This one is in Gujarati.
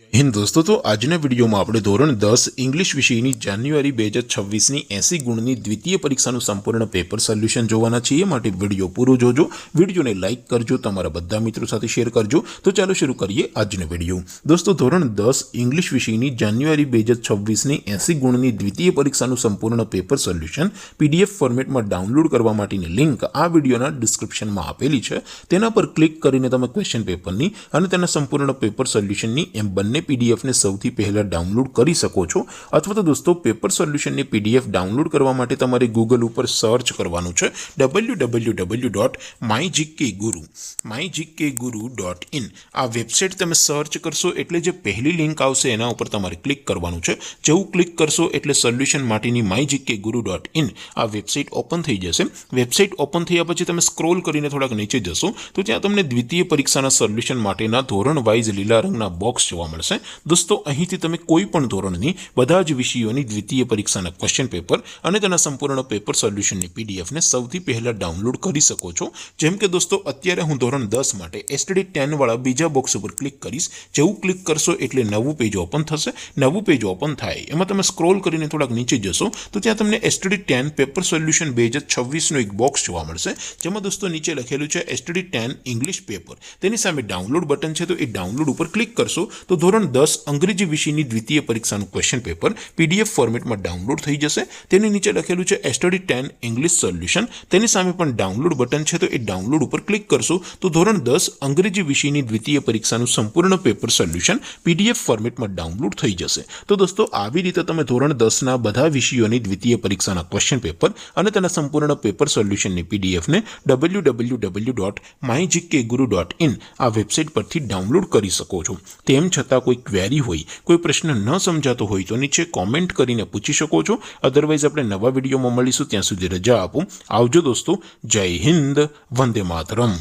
हिंद दोस्तों तो આજના વિડીયોમાં આપણે ધોરણ 10 ઇંગ્લિશ વિષયની જાન્યુઆરી 2026 ની 80 ગુણની દ્વિતીય પરીક્ષાનું સંપૂર્ણ પેપર સોલ્યુશન જોવાના છીએ। માટે વિડીયો પૂરો જોજો, વિડીયોને લાઈક કરજો, તમારા બધા મિત્રો સાથે શેર કરજો। તો ચાલો શરૂ કરીએ આજનો વિડીયો। દોસ્તો ધોરણ 10 ઇંગ્લિશ વિષયની જાન્યુઆરી 2026 ની 80 ગુણની દ્વિતીય પરીક્ષાનું સંપૂર્ણ પેપર સોલ્યુશન પીડીએફ ફોર્મેટમાં ડાઉનલોડ કરવા માટેની લિંક આ વિડીયોના ડિસ્ક્રિપ્શનમાં આપેલી છે। તેના પર ક્લિક કરીને તમે ક્વેશ્ચન પેપરની અને તેના સંપૂર્ણ પેપર સોલ્યુશનની એમ બંને पीडीएफ ने સૌથી પહેલા ડાઉનલોડ કરી શકો છો। અથવા તો દોસ્તો પેપર સોલ્યુશનની પીડીએફ ડાઉનલોડ કરવા માટે તમારે ગૂગલ ઉપર સર્ચ કરવાનું છે www.mygkguru.in। આ વેબસાઇટ તમે સર્ચ કરશો એટલે જે પહેલી લિંક આવશે એના ઉપર તમારે ક્લિક કરવાનું છે। જેવું ક્લિક કરશો એટલે સોલ્યુશન માટેની mygkguru.in આ વેબસાઇટ ઓપન થઈ જશે। વેબસાઇટ ઓપન થયા પછી તમે સ્ક્રોલ કરીને થોડાક નીચે જશો તો ત્યાં તમને દ્વિતીય પરીક્ષાના સોલ્યુશન માટેના ધોરણ વાઇઝ લીલા રંગના બોક્સ જોવા મળશે। दोस्तों અહીંથી તમે કોઈ પણ ધોરણની બધા જ વિષયોની દ્વિતીય પરીક્ષાના ક્વેશ્ચન પેપર અને તેના સંપૂર્ણ પેપર સોલ્યુશનની પીડીએફ ને સૌથી પહેલા ડાઉનલોડ કરી શકો છો। જેમ કે દોસ્તો અત્યારે હું ધોરણ 10 માટે એસટીડી 10 વાળા બીજા બોક્સ ઉપર ક્લિક કરીશ। જેવું ક્લિક કરશો એટલે નવું પેજ ઓપન થશે। નવું પેજ ઓપન થાય એમાં તમે સ્ક્રોલ કરીને થોડાક નીચે જશો તો ત્યાં તમને એસટીડી 10 પેપર સોલ્યુશન 2026 નો એક બોક્સ જોવા મળશે। જેમાં દોસ્તો નીચે લખેલું છે એસટીડી 10 ઇંગ્લિશ પેપર। તેની સામે ડાઉનલોડ બટન છે તો એ ડાઉનલોડ ઉપર ક્લિક કરશો તો ધોરણ 10 અંગ્રેજી વિષયની દ્વિતીય પરીક્ષાનું ક્વેશ્ચન પેપર પીડીએફ ફોર્મેટમાં ડાઉનલોડ થઈ જશે। તેની નીચે લખેલું છે એસટીડી 10 ઇંગ્લિશ સોલ્યુશન। તેની સામે પણ ડાઉનલોડ બટન છે તો એ ડાઉનલોડ ઉપર ક્લિક કરશો તો ધોરણ 10 અંગ્રેજી વિષયની દ્વિતીય પરીક્ષાનું સંપૂર્ણ પેપર સોલ્યુશન પીડીએફ ફોર્મેટમાં ડાઉનલોડ થઈ જશે। તો દોસ્તો આવી રીતે તમે ધોરણ 10 ના બધા વિષયોની દ્વિતીય પરીક્ષાના ક્વેશ્ચન પેપર અને તેના સંપૂર્ણ પેપર સોલ્યુશનની પીડીએફ ને www.mygkguru.in આ વેબસાઇટ પરથી ડાઉનલોડ કરી શકો છો। તેમ છતાં કોઈ ક્વેરી હોય, કોઈ પ્રશ્ન ન સમજાતો હોય તો નીચે કોમેન્ટ કરીને પૂછી શકો છો। અધરવાઇઝ આપણે નવા વિડીયોમાં મળીશું, ત્યાં સુધી રજા આપો। આવજો દોસ્તો, જય હિન્દ, વંદે માતરમ।